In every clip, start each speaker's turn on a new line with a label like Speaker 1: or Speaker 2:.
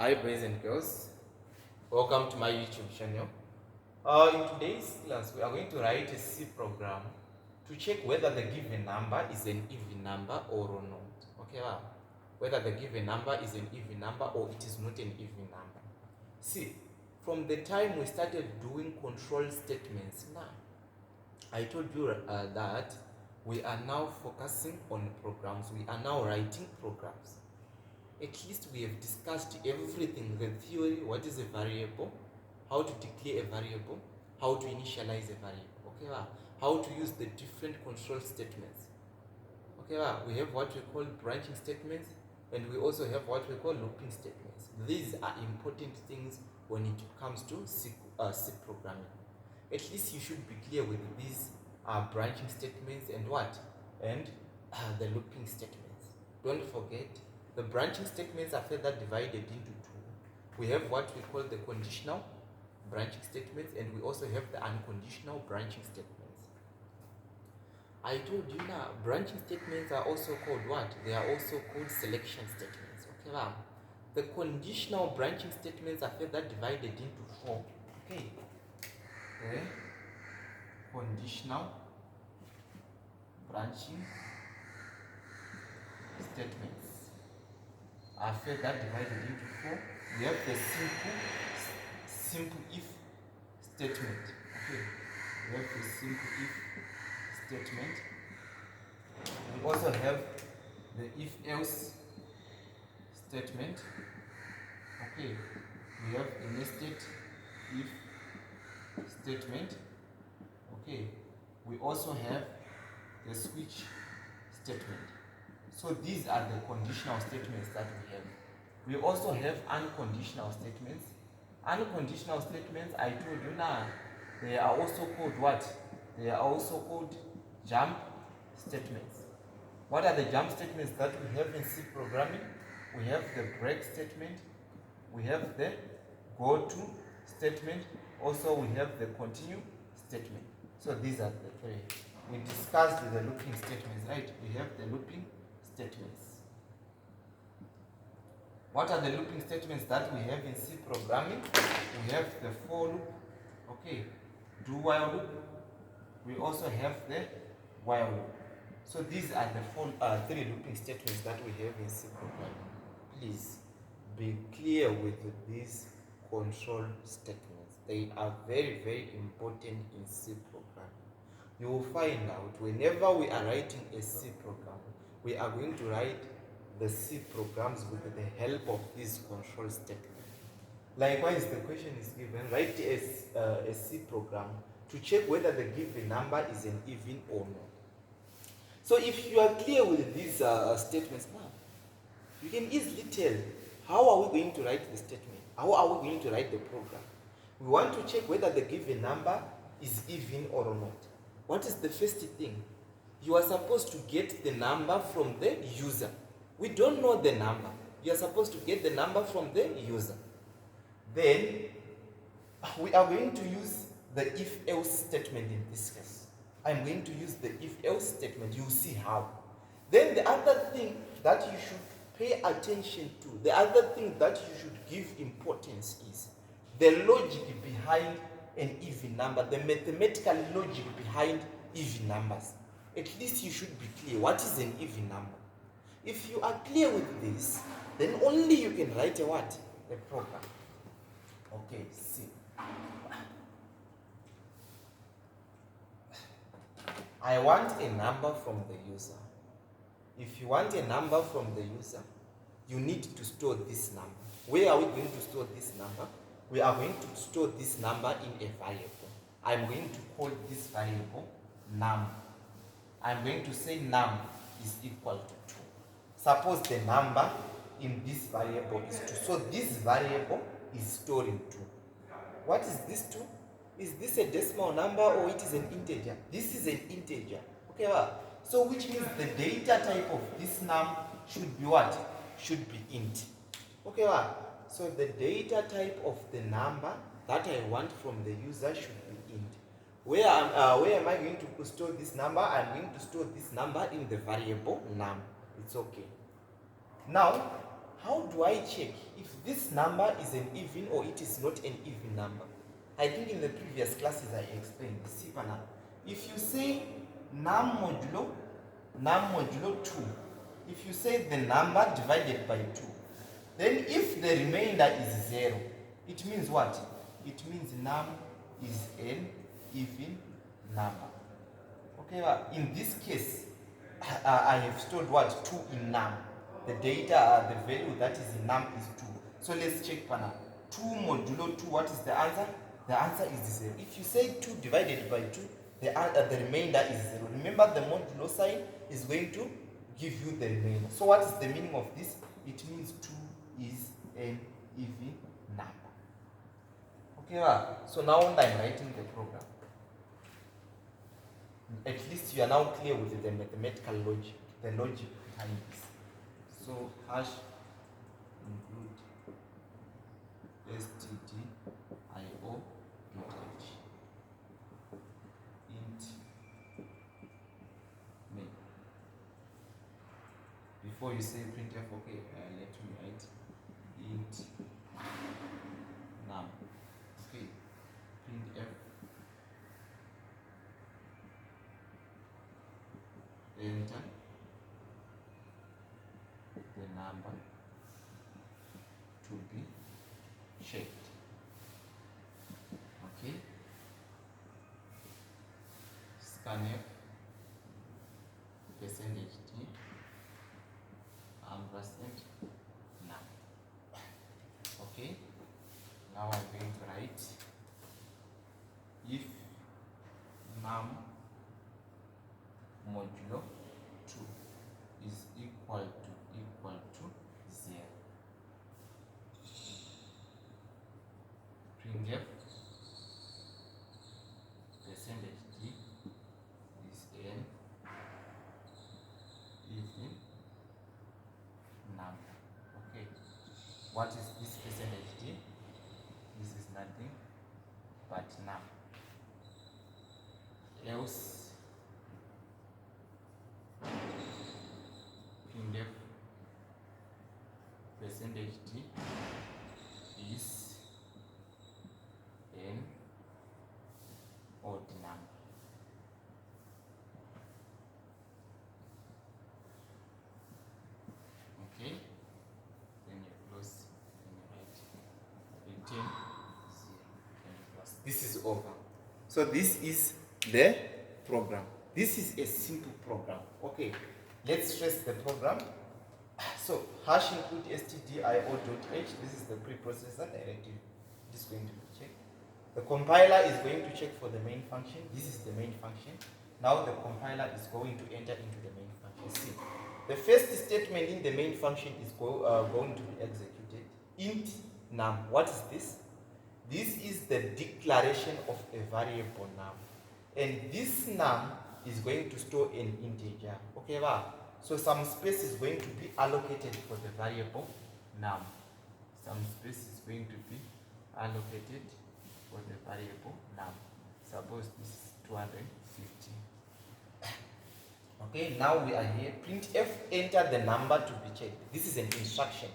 Speaker 1: Hi boys and girls, welcome to my YouTube channel. In today's class, we are going to write a C program to check whether the given number is an even number or not. Okay, wow. Whether the given number is an even number or it is not an even number. See, from the time we started doing control statements, now I told you that we are now focusing on programs. We are now writing programs. At least we have discussed everything, the theory, what is a variable, how to declare a variable, how to initialize a variable, okay, how to use the different control statements. Okay, we have what we call branching statements, and we also have what we call looping statements. These are important things when it comes to C programming. At least you should be clear with these branching statements and what? And the looping statements. Don't forget, the branching statements are further divided into two. We have what we call the conditional branching statements, and we also have the unconditional branching statements. I told you now, branching statements are also called what? They are also called selection statements. Okay, wow. The conditional branching statements are further divided into four. Okay. The conditional branching statements are further divided into four. We have the simple if statement. Okay. We have the simple if statement. We also have the if else statement. Okay. We have the nested if statement. Okay. We also have the switch statement. So these are the conditional statements that we have. We also have unconditional statements. Unconditional statements, I told you now, they are also called what? They are also called jump statements. What are the jump statements that we have in C programming? We have the break statement, we have the go to statement, also we have the continue statement. So these are the three. We discussed the looping statements, right? We have the looping statements. What are the looping statements that we have in C programming? We have the for loop, okay, do while loop. We also have the while loop. So these are the three looping statements that we have in C programming. Please be clear with these control statements. They are very, very important in C programming. You will find out whenever we are writing a C program, we are going to write the C programs with the help of these control statements. Likewise, the question is given, write a C program to check whether the given number is an even or not. So if you are clear with these statements now, you can easily tell how are we going to write the statement, how are we going to write the program. We want to check whether the given number is even or not. What is the first thing? You are supposed to get the number from the user. We don't know the number. You are supposed to get the number from the user. Then we are going to use the if-else statement in this case. I'm going to use the if-else statement. You'll see how. Then the other thing that you should pay attention to, the other thing that you should give importance is the logic behind an even number, the mathematical logic behind even numbers. At least you should be clear what is an even number. If you are clear with this, then only you can write a what? A program. Okay, see. I want a number from the user. If you want a number from the user, you need to store this number. Where are we going to store this number? We are going to store this number in a variable. I'm going to call this variable num. I'm going to say num is equal to 2. Suppose the number in this variable is 2. So this variable is storing 2. What is this 2? Is this a decimal number or it is an integer? This is an integer. Okay, well, so which means the data type of this num should be what? Should be int. Okay, well, so the data type of the number that I want from the user should be int. Where am I going to store this number? I'm going to store this number in the variable num. It's okay. Now, how do I check if this number is an even or it is not an even number? I think in the previous classes I explained. See, if you say num modulo 2, if you say the number divided by 2, then if the remainder is 0, it means what? It means num is an even number. Okay, in this case, I have stored what? 2 in num. The data, the value that is in num is 2. So let's check now. 2 modulo 2, what is the answer? The answer is 0. If you say 2 divided by 2, the remainder is 0. Remember, the modulo sign is going to give you the remainder. So what is the meaning of this? It means 2 is an even number. Okay, so now I'm writing the program. At least you are now clear with the mathematical logic, the logic behind this. So hash include stdio dot h int main. Before you say printf, okay, let me write int num. Okay, printf enter the number to be checked. Okay, scanf percentage d ampersand num. Okay, now I'm going to write if num modulo 2 is equal to 0. Printf percentage d is an even number. Okay, what is this percentage d? This is nothing but num. Else printf percentage d is an odd number. Okay, then you close and you write return 0 and you close. This is over. So this is the program. This is a simple program. Okay, let's trace the program. So hash include stdio.h. This is the preprocessor directive. It is going to be checked. The compiler is going to check for the main function. This is the main function. Now the compiler is going to enter into the main function. See, the first statement in the main function is going to be executed. Int num. What is this? This is the declaration of a variable num, and this num is going to store an integer. Okay, so some space is going to be allocated for the variable num. Some space is going to be allocated for the variable num. Suppose this is 250. Okay, now we are here. Printf enter the number to be checked. This is an instruction.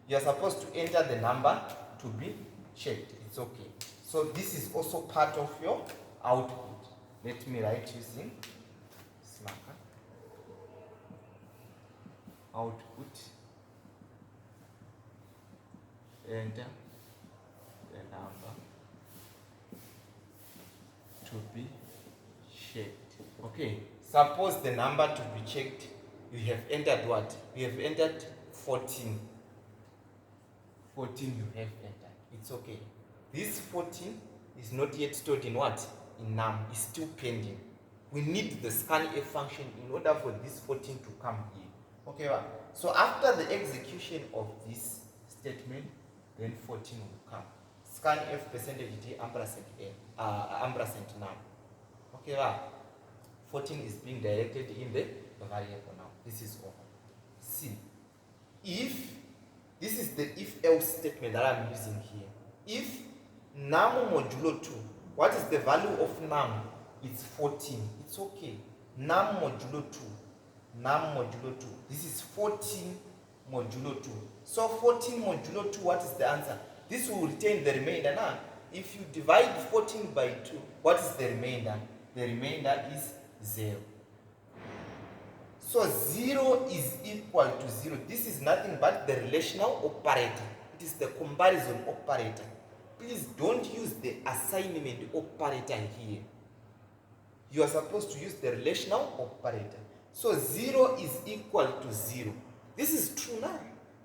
Speaker 1: You are supposed to enter the number to be checked. It's okay. So this is also part of your output. Let me write using Slacker. Output, enter the number to be checked. Okay, suppose the number to be checked, you have entered what? You have entered 14. 14 you have entered. It's okay. This 14 is not yet stored in what? In num. It's still pending. We need the scanf function in order for this 14 to come here. Okay, so after the execution of this statement, then 14 will come. Scanf percentage d ampersand num. Okay, 14 is being directed in the variable now. This is over. See, if this is the if else statement that I'm using here. If num modulo 2, what is the value of num? It's 14. It's okay. Num modulo 2. Num modulo 2. This is 14 modulo 2. So 14 modulo 2, what is the answer? This will retain the remainder now. If you divide 14 by 2, what is the remainder? The remainder is 0. So 0 is equal to 0. This is nothing but the relational operator. It is the comparison operator. Please don't use the assignment operator here. You are supposed to use the relational operator. So 0 is equal to 0. This is true now.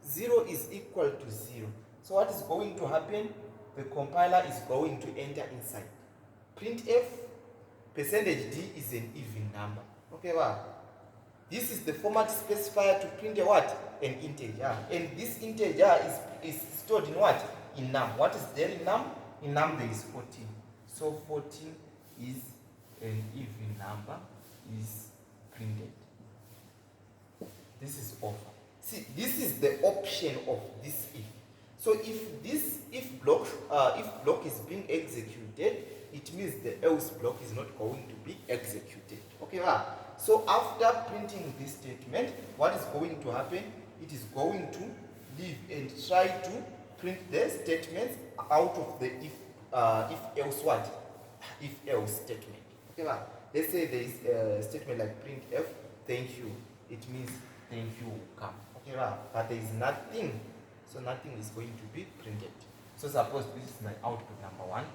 Speaker 1: 0 is equal to 0. So what is going to happen? The compiler is going to enter inside. Printf, percentage d is an even number. Okay, wow. This is the format specifier to print a what? An integer. And this integer is stored in what? In num. What is there in num? In num there is 14. So 14 is an even number, is printed. This is over. See, this is the option of this if. So if this if block is being executed, it means the else block is not going to be executed. Okay, so after printing this statement, what is going to happen? It is going to leave and try to print the statements out of the if else what? If else statement. Okay, let's say there is a statement like printf thank you. It means thank you will come. Okay, but there is nothing, so nothing is going to be printed. So suppose this is my output number 1.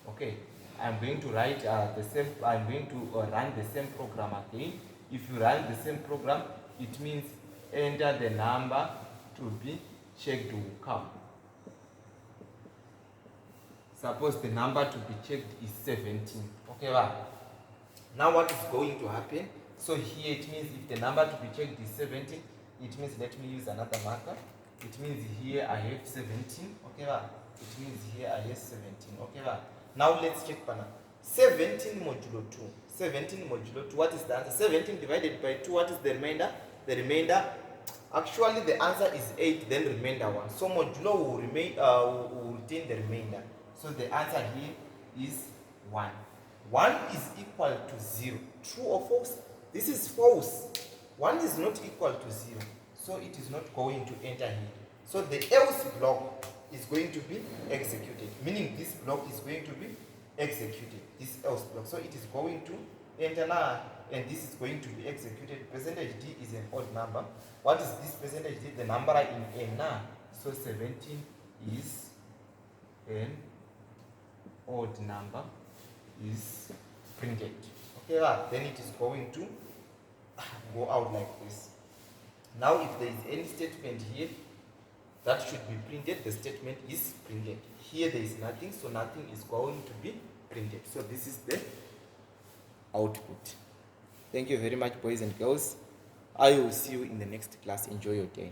Speaker 1: Okay, I'm going to write the same. I'm going to run the same program again. If you run the same program, it means enter the number to be checked will come. Suppose the number to be checked is 17. Okay, now what is going to happen? So here it means if the number to be checked is 17, it means let me use another marker. It means here I have 17. Okay, it means here I have 17. Okay, now let's check pana. 17 modulo 2. 17 modulo 2. What is the answer? 17 divided by 2. What is the remainder? The remainder, actually the answer is 8, then remainder 1. So modulo will remain will retain the remainder. So the answer here is 1. 1 is equal to 0. True or false? This is false. 1 is not equal to 0. So it is not going to enter here. So the else block is going to be executed. Meaning this block is going to be executed. This else block. So it is going to enter now. And this is going to be executed. Percentage d is an odd number. What is this percentage d? The number in n now. So 17 is an odd number, is printed. Okay, then it is going to go out like this. Now if there is any statement here that should be printed, the statement is printed. Here there is nothing, so nothing is going to be printed. So this is the output. Thank you very much, boys and girls. I will see you in the next class. Enjoy your day.